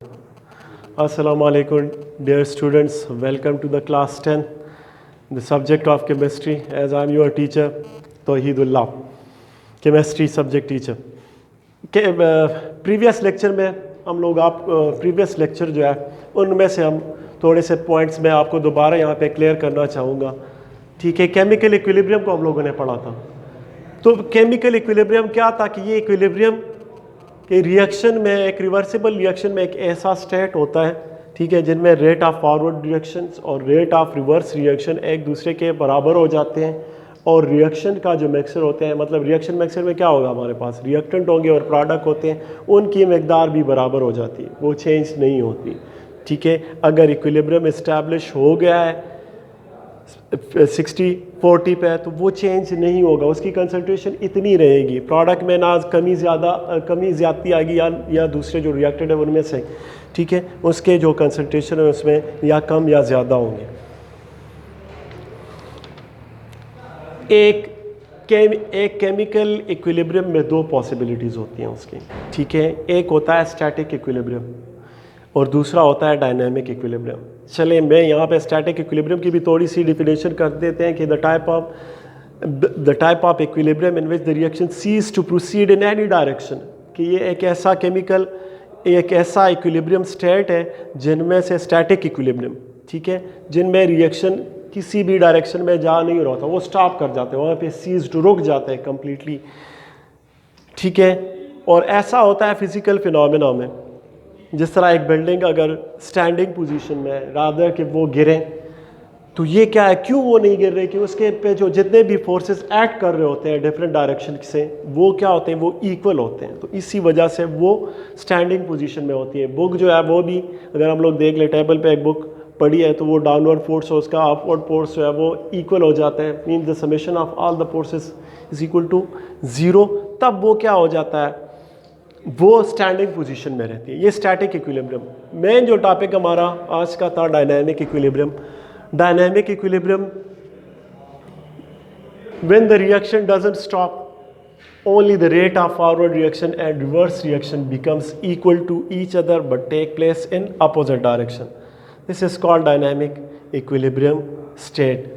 Assalamu alaikum, dear students. Welcome to the class 10, the subject of chemistry. As I am your teacher, Tawheedullah, chemistry subject teacher. Previous lecture में हम लोग previous lecture जो है उनमें से हम थोड़े से पॉइंट्स में आपको दोबारा यहाँ पे क्लियर करना चाहूँगा. ठीक है, केमिकल इक्विलिब्रियम को हम लोगों ने पढ़ा था. तो केमिकल इक्विलिब्रियम क्या था कि ये इक्विलिब्रियम कि रिएक्शन में, एक रिवर्सिबल रिएक्शन में एक ऐसा स्टेट होता है, ठीक है, जिनमें रेट ऑफ फॉरवर्ड रिएक्शंस और रेट ऑफ रिवर्स रिएक्शन एक दूसरे के बराबर हो जाते हैं. और रिएक्शन का जो मिक्सर होते हैं, मतलब रिएक्शन मिक्सर में क्या होगा, हमारे पास रिएक्टेंट होंगे और प्रोडक्ट होते हैं, उनकी मकदार भी बराबर हो जाती है, वो चेंज नहीं होती. ठीक है, अगर इक्विलिब्रियम इस्टेब्लिश हो गया है 60-40 पे तो वो चेंज नहीं होगा, उसकी कंसंट्रेशन इतनी रहेगी. प्रोडक्ट में ना कमी ज़्यादती आएगी या दूसरे जो रिएक्टेड है उनमें से, ठीक है, उसके जो कंसंट्रेशन है उसमें या कम या ज़्यादा होंगे. एक केमिकल इक्विलिब्रियम में दो पॉसिबिलिटीज़ होती हैं उसकी. ठीक है, एक होता है स्टैटिक इक्विलिब्रियम और दूसरा होता है डायनामिक इक्विलिब्रियम. चलें, मैं यहाँ पे स्टैटिक इक्विलिब्रियम की भी थोड़ी सी डिफिनेशन कर देते हैं कि the type of equilibrium in which the reaction ceases to proceed in any direction, कि ये एक ऐसा इक्विलिब्रियम स्टेट है जिनमें से स्टैटिक इक्विलिब्रियम, ठीक है, जिनमें रिएक्शन किसी भी डायरेक्शन में जा नहीं रहा था, वो स्टॉप कर जाते हैं, वहाँ पे सीज टू रुक जाते हैं कम्प्लीटली. ठीक है, और ऐसा होता है फिजिकल फिनोमेना में, जिस तरह एक बिल्डिंग अगर स्टैंडिंग पोजीशन में रादर कि वो गिरें, तो ये क्या है, क्यों वो नहीं गिर रहे, कि उसके पे जो जितने भी फोर्सेस एक्ट कर रहे होते हैं डिफरेंट डायरेक्शन से, वो क्या होते हैं, वो इक्वल होते हैं. तो इसी वजह से वो स्टैंडिंग पोजीशन में होती है. बुक जो है वो भी, अगर हम लोग देख ले, टेबल पे एक बुक पढ़ी है, तो वो डाउनवर्ड फोर्स और उसका अपवर्ड फोर्स जो है वो इक्वल हो जाता है, mean the summation of all the forces is equal to 0. तब वो क्या हो जाता है, वो स्टैंडिंग पोजीशन में रहती है. ये स्टैटिक इक्विलिब्रियम. मेन जो टॉपिक हमारा आज का था dynamic equilibrium. Dynamic equilibrium, when the reaction doesn't stop, only the rate of forward reaction and reverse reaction becomes equal to each other but take place in opposite direction. This is called dynamic equilibrium state.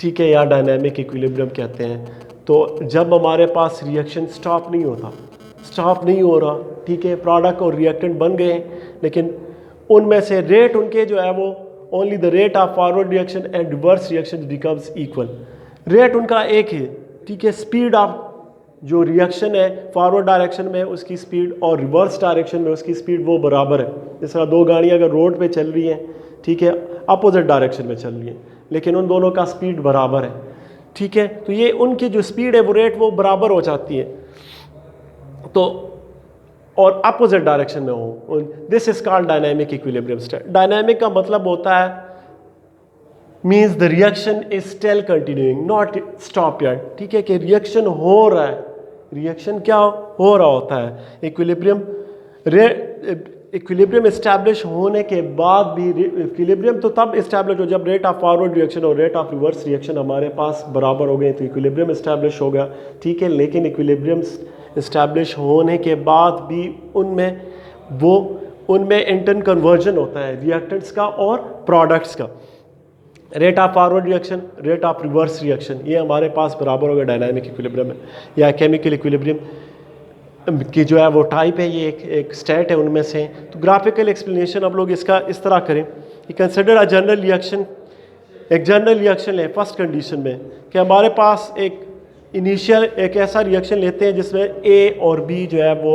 ठीक है, या dynamic equilibrium कहते हैं. तो जब हमारे पास reaction stop नहीं हो रहा, ठीक है, प्रोडक्ट और रिएक्टेंट बन गए हैं, लेकिन उनमें से रेट उनके जो है वो only the rate of forward reaction and reverse reaction becomes equal. Rate उनका एक है, ठीक है, स्पीड ऑफ जो रिएक्शन है फॉरवर्ड डायरेक्शन में उसकी स्पीड और रिवर्स डायरेक्शन में उसकी स्पीड वो बराबर है. जिस तरह दो गाड़ियाँ अगर रोड पे चल रही हैं, ठीक है, अपोजिट डायरेक्शन में चल रही हैं, लेकिन उन दोनों का स्पीड बराबर है. ठीक है, तो ये उनकी जो स्पीड है वो रेट वो बराबर हो जाती है, तो और अपोजिट डायरेक्शन में हो. This is called dynamic equilibrium state. Dynamic का मतलब होता है means the reaction is still continuing, not stop yet. ठीक है, कि रिएक्शन हो रहा है, रिएक्शन क्या हो रहा होता है. इक्विलिब्रियम इस्टेब्लिश होने के बाद भी, इक्विलिब्रियम तो तब इस्टेब्लिश हो जब रेट ऑफ फॉरवर्ड रिएक्शन और रेट ऑफ रिवर्स रिएक्शन हमारे पास बराबर हो गए, तो इक्विलिब्रियम इस्टेब्लिश हो गया. ठीक है, लेकिन इक्विलिब्रियम इस्टेब्लिश होने के बाद भी उनमें इंटरन कन्वर्जन होता है रिएक्टेंट्स का और प्रोडक्ट्स का. Rate of forward reaction, rate of reverse reaction, ये हमारे पास बराबर होगा डायनामिक इक्विलिब्रियम में. या केमिकल इक्विलिब्रियम की जो है वो टाइप है, ये एक स्टेट है उनमें से. तो ग्राफिकल एक्सप्लेनेशन हम लोग इसका इस तरह करें कि कंसिडर अ जनरल रिएक्शन. एक जनरल रिएक्शन लें फर्स्ट कंडीशन में कि हमारे पास एक इनिशियल एक ऐसा रिएक्शन लेते हैं जिसमें ए और बी जो है वो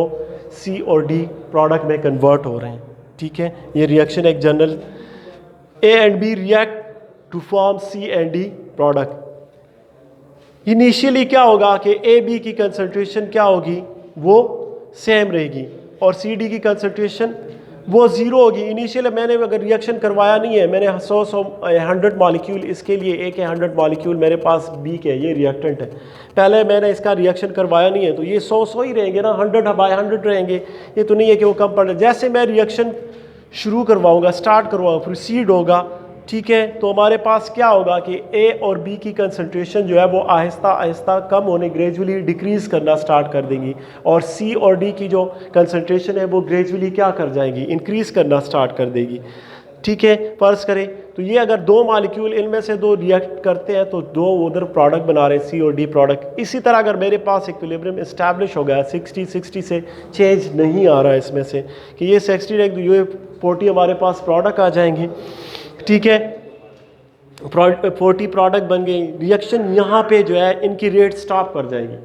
सी और डी प्रोडक्ट में कन्वर्ट हो रहे हैं. ठीक है, ये रिएक्शन एक general, A and B react to form C and D product. Initially क्या होगा कि ए बी की कंसंट्रेशन क्या होगी, वो सेम रहेगी, और सी डी की कंसंट्रेशन वो 0 होगी. इनिशियल मैंने अगर रिएक्शन करवाया नहीं है, मैंने 100 मॉलिक्यूल इसके लिए, ए के 100 मॉलिक्यूल मेरे पास बी के, ये रिएक्टेंट है, पहले मैंने इसका रिएक्शन करवाया नहीं है, तो ये 100 ही रहेंगे ना, 100/100 रहेंगे. ये तो नहीं है कि वो कम पड़ रहे. जैसे मैं रिएक्शन शुरू करवाऊँगा, स्टार्ट करवाऊँगा, प्रोसीड होगा, ठीक है, तो हमारे पास क्या होगा कि ए और बी की कंसंट्रेशन जो है वो आहिस्ता आहिस्ता कम होने, ग्रेजुअली डिक्रीज़ करना स्टार्ट कर देंगी, और सी और डी की जो कंसंट्रेशन है वो ग्रेजुअली क्या कर जाएगी, इंक्रीज़ करना स्टार्ट कर देगी। ठीक है, फर्ज करें तो ये अगर दो मालिक्यूल इनमें से दो रिएक्ट करते हैं तो दो उधर प्रोडक्ट बना रहे हैं, सी और डी प्रोडक्ट। इसी तरह अगर मेरे पास इक्विलिब्रियम इस्टेब्लिश हो गया 60 से चेंज नहीं आ रहा है इसमें से कि ये 60 ये 40 हमारे पास प्रोडक्ट आ जाएंगे। ठीक है, 40 प्रोडक्ट बन गई, रिएक्शन यहाँ पे जो है इनकी रेट स्टॉप कर जाएगी।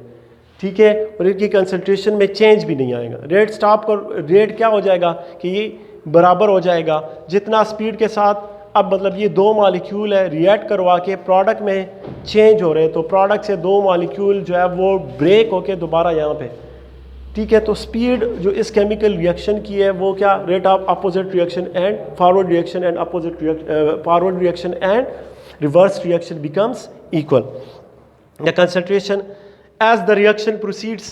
ठीक है, और इनकी कंसंट्रेशन में चेंज भी नहीं आएगा। रेट स्टॉप कर, रेट क्या हो जाएगा कि ये बराबर हो जाएगा जितना स्पीड के साथ, अब मतलब ये दो मॉलिक्यूल है रिएक्ट करवा के प्रोडक्ट में चेंज हो रहे हैं, तो प्रोडक्ट से दो मॉलिक्यूल जो है वो ब्रेक होके दोबारा यहाँ पे। ठीक है, तो स्पीड जो इस केमिकल रिएक्शन की है वो क्या, rate of opposite reaction and forward reaction and forward reaction and reverse reaction becomes equal. The concentration as the reaction proceeds,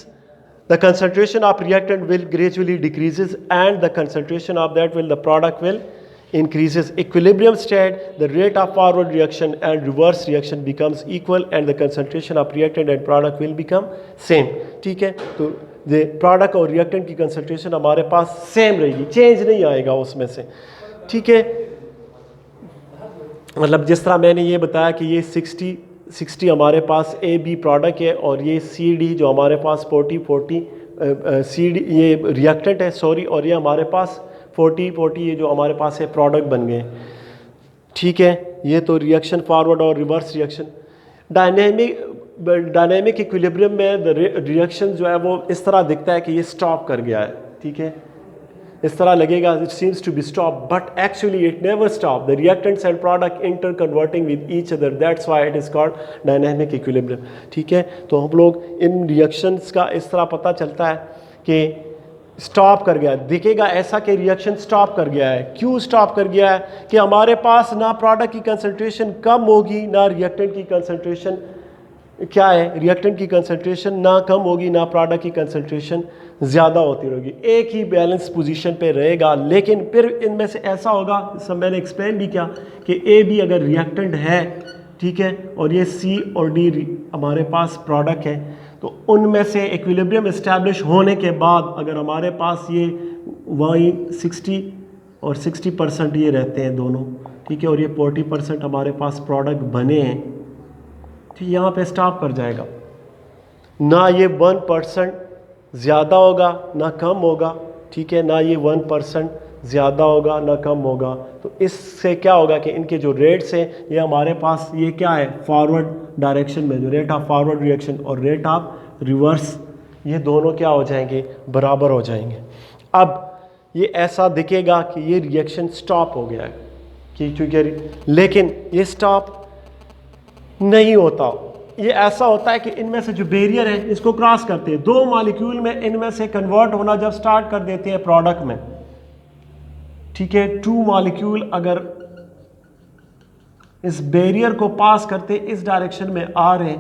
the concentration of reactant will gradually decreases and the concentration of that will, the product will increases. Equilibrium state, the rate of forward reaction and reverse reaction becomes equal and the concentration of reactant and product will become same. ठीक है, तो ये product और reactant की concentration हमारे पास same रहेगी, change नहीं आएगा उसमें से। ठीक है, मतलब जिस तरह मैंने ये बताया कि ये 60 हमारे पास ए बी प्रोडक्ट है और ये सी डी जो हमारे पास 40 सी डी ये रिएक्टेंट है सॉरी, और ये हमारे पास 40 ये जो हमारे पास है प्रोडक्ट बन गए। ठीक है, ये तो रिएक्शन फॉरवर्ड और रिवर्स रिएक्शन। डायनेमिक इक्विलिब्रियम में रिएक्शन जो है वो इस तरह दिखता है कि ये स्टॉप कर गया है। ठीक है, इस तरह लगेगा it seems to be stop, but actually it never stop. The reactants and product interconverting with each other, that's why it is called dynamic equilibrium. ठीक है, तो हम लोग इन रिएक्शंस का इस तरह पता चलता है कि स्टॉप कर गया, दिखेगा ऐसा कि रिएक्शन स्टॉप कर गया है। क्यों स्टॉप कर गया है कि हमारे पास ना प्रोडक्ट की कंसंट्रेशन कम होगी ना रिएक्टेंट की कंसंट्रेशन क्या है, रिएक्टेंट की कंसंट्रेशन ना कम होगी ना प्रोडक्ट की कंसंट्रेशन ज़्यादा होती रहेगी, एक ही बैलेंस पोजीशन पे रहेगा। लेकिन फिर इनमें से ऐसा होगा, सब मैंने एक्सप्लेन भी किया कि ए बी अगर रिएक्टेंट है, ठीक है, और ये सी और डी हमारे पास प्रोडक्ट है, तो उनमें से इक्विलिब्रियम इस्टेब्लिश होने के बाद अगर हमारे पास ये वही 60 और 60% ये रहते हैं दोनों, ठीक है, और ये 40% हमारे पास प्रोडक्ट बने हैं, तो यहाँ पे स्टॉप कर जाएगा। ना ये 1% ज़्यादा होगा ना कम होगा, ठीक है, ना ये 1% ज़्यादा होगा ना कम होगा। तो इससे क्या होगा कि इनके जो रेट्स हैं ये हमारे पास ये क्या है, फॉरवर्ड डायरेक्शन में जो रेट ऑफ फॉरवर्ड रिएक्शन और रेट ऑफ रिवर्स, ये दोनों क्या हो जाएंगे, बराबर हो जाएंगे। अब ये ऐसा दिखेगा कि ये रिएक्शन स्टॉप हो गया है कि क्योंकि, लेकिन ये स्टॉप नहीं होता। ये ऐसा होता है कि इनमें से जो बैरियर है इसको क्रॉस करते हैं, दो मॉलिक्यूल में इनमें से कन्वर्ट होना जब स्टार्ट कर देते हैं प्रोडक्ट में, ठीक है, 2 मॉलिक्यूल अगर इस बैरियर को पास करते इस डायरेक्शन में आ रहे हैं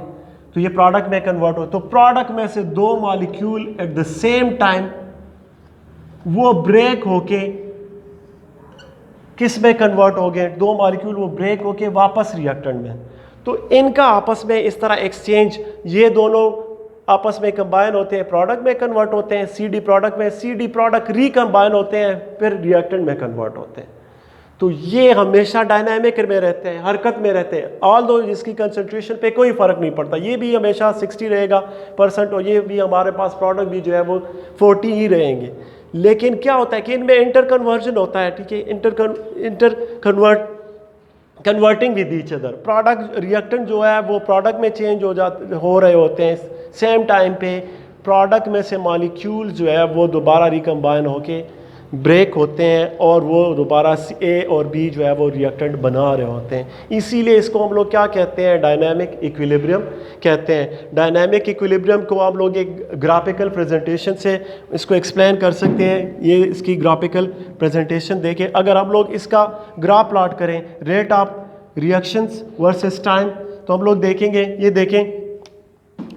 तो ये प्रोडक्ट में कन्वर्ट हो, तो प्रोडक्ट में से 2 molecule at the same time वो ब्रेक होके किस में कन्वर्ट हो गए, 2 मॉलिक्यूल वो ब्रेक होके वापस रिएक्टेंट में। तो इनका आपस में इस तरह एक्सचेंज, ये दोनों आपस में कंबाइन होते हैं, प्रोडक्ट में कन्वर्ट होते हैं, सी डी प्रोडक्ट में, सी डी प्रोडक्ट रिकम्बाइन होते हैं, फिर रिएक्टेंट में कन्वर्ट होते हैं। तो ये हमेशा डायनामिक में रहते हैं, हरकत में रहते हैं, ऑल दो इसकी कंसंट्रेशन पे कोई फ़र्क नहीं पड़ता। ये भी हमेशा 60 रहेगा % और ये भी हमारे पास प्रोडक्ट भी जो है वो 40 ही रहेंगे। लेकिन क्या होता है कि इनमें इंटर कन्वर्जन होता है, ठीक है, inter converting with each other. Product reactant जो है वो प्रोडक्ट में चेंज हो रहे होते हैं, सेम टाइम पे प्रोडक्ट में से मॉलिक्यूल जो है वो दोबारा रिकम्बाइन होके ब्रेक होते हैं और वो दोबारा ए और बी जो है वो रिएक्टेंट बना रहे होते हैं। इसीलिए इसको हम लोग क्या कहते हैं, डायनामिक इक्विलिब्रियम कहते हैं। डायनामिक इक्विलिब्रियम को हम लोग एक ग्राफिकल प्रेजेंटेशन से इसको एक्सप्लेन कर सकते हैं। ये इसकी ग्राफिकल प्रेजेंटेशन देखें, अगर हम लोग इसका ग्राफ प्लॉट करें rate of reactions versus time, तो हम लोग देखेंगे, ये देखें,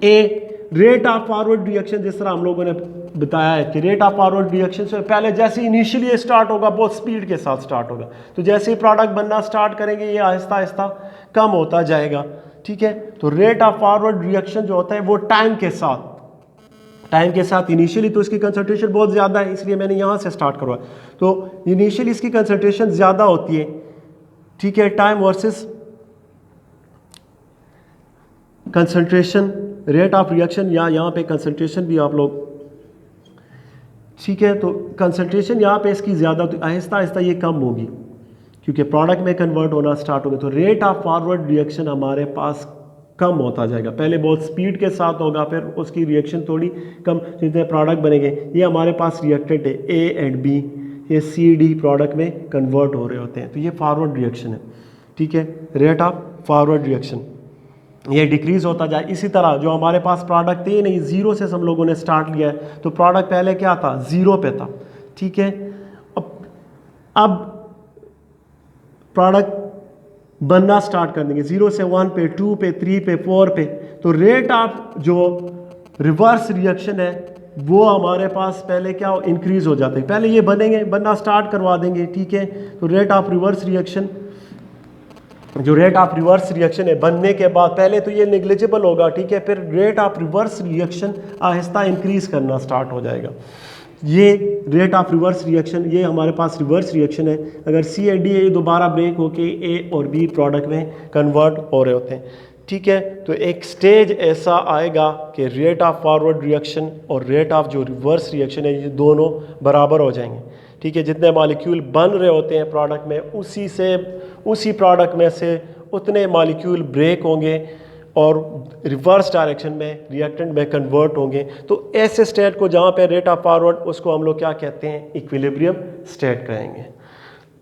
a rate of forward reaction जिस तरह हम लोगों ने बताया है कि रेट ऑफ फॉरवर्ड रिएक्शन से पहले जैसे इनिशियली स्टार्ट होगा बहुत स्पीड के साथ स्टार्ट होगा, तो जैसे ही प्रोडक्ट बनना स्टार्ट करेंगे ये आहिस्ता आहिस्ता कम होता जाएगा, ठीक है। तो रेट ऑफ फॉरवर्ड रिएक्शन जो होता है वो टाइम के साथ इनिशियली तो इसकी कंसंट्रेशन बहुत ज़्यादा है, इसलिए मैंने यहाँ से स्टार्ट करवाया, तो इनिशियली इसकी कंसंट्रेशन ज़्यादा होती है, ठीक है, time versus concentration rate of reaction, या यहाँ पे कंसंट्रेशन भी आप लोग, ठीक है। तो कंसंट्रेशन यहाँ पे इसकी ज़्यादा, तो आहिस्ता आहिस्ता ये कम होगी क्योंकि प्रोडक्ट में कन्वर्ट होना स्टार्ट होगा, तो रेट ऑफ फॉरवर्ड रिएक्शन हमारे पास कम होता जाएगा, पहले बहुत स्पीड के साथ होगा, फिर उसकी रिएक्शन थोड़ी कम, जितने प्रोडक्ट बनेंगे, ये हमारे पास रिएक्टेंट है ए एंड बी, ये सी डी प्रोडक्ट में कन्वर्ट हो रहे होते हैं, तो ये फॉरवर्ड रिएक्शन है, ठीक है। रेट ऑफ फॉरवर्ड रिएक्शन ये डिक्रीज होता जाए। इसी तरह जो हमारे पास प्रोडक्ट थे नहीं, ज़ीरो से हम लोगों ने स्टार्ट लिया है, तो प्रोडक्ट पहले क्या था, ज़ीरो पे था, ठीक है। अब प्रोडक्ट बनना स्टार्ट कर देंगे, 0 से 1 पे, 2 पे, 3 पे, 4 पे, तो रेट ऑफ जो रिवर्स रिएक्शन है वो हमारे पास पहले क्या इंक्रीज हो जाता है, पहले ये बनेंगे, बनना स्टार्ट करवा देंगे, ठीक है। तो रेट ऑफ रिवर्स रिएक्शन, जो रेट ऑफ रिवर्स रिएक्शन है बनने के बाद पहले तो ये नेग्लिजिबल होगा, ठीक है, फिर रेट ऑफ रिवर्स रिएक्शन आहिस्ता इंक्रीज करना स्टार्ट हो जाएगा। ये रेट ऑफ रिवर्स रिएक्शन, ये हमारे पास रिवर्स रिएक्शन है, अगर सी एंड डी दोबारा ब्रेक होके ए और बी प्रोडक्ट में कन्वर्ट हो रहे होते हैं, ठीक है। तो एक स्टेज ऐसा आएगा कि रेट ऑफ फॉरवर्ड रिएक्शन और रेट ऑफ जो रिवर्स रिएक्शन है ये दोनों बराबर हो जाएंगे, ठीक है। जितने मॉलिक्यूल बन रहे होते हैं प्रोडक्ट में, उसी प्रोडक्ट में से उतने मॉलिक्यूल ब्रेक होंगे और रिवर्स डायरेक्शन में रिएक्टेंट में कन्वर्ट होंगे। तो ऐसे स्टेट को जहाँ पे रेट ऑफ फॉरवर्ड, उसको हम लोग क्या कहते हैं, इक्विलिब्रियम स्टेट कहेंगे।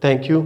Thank you.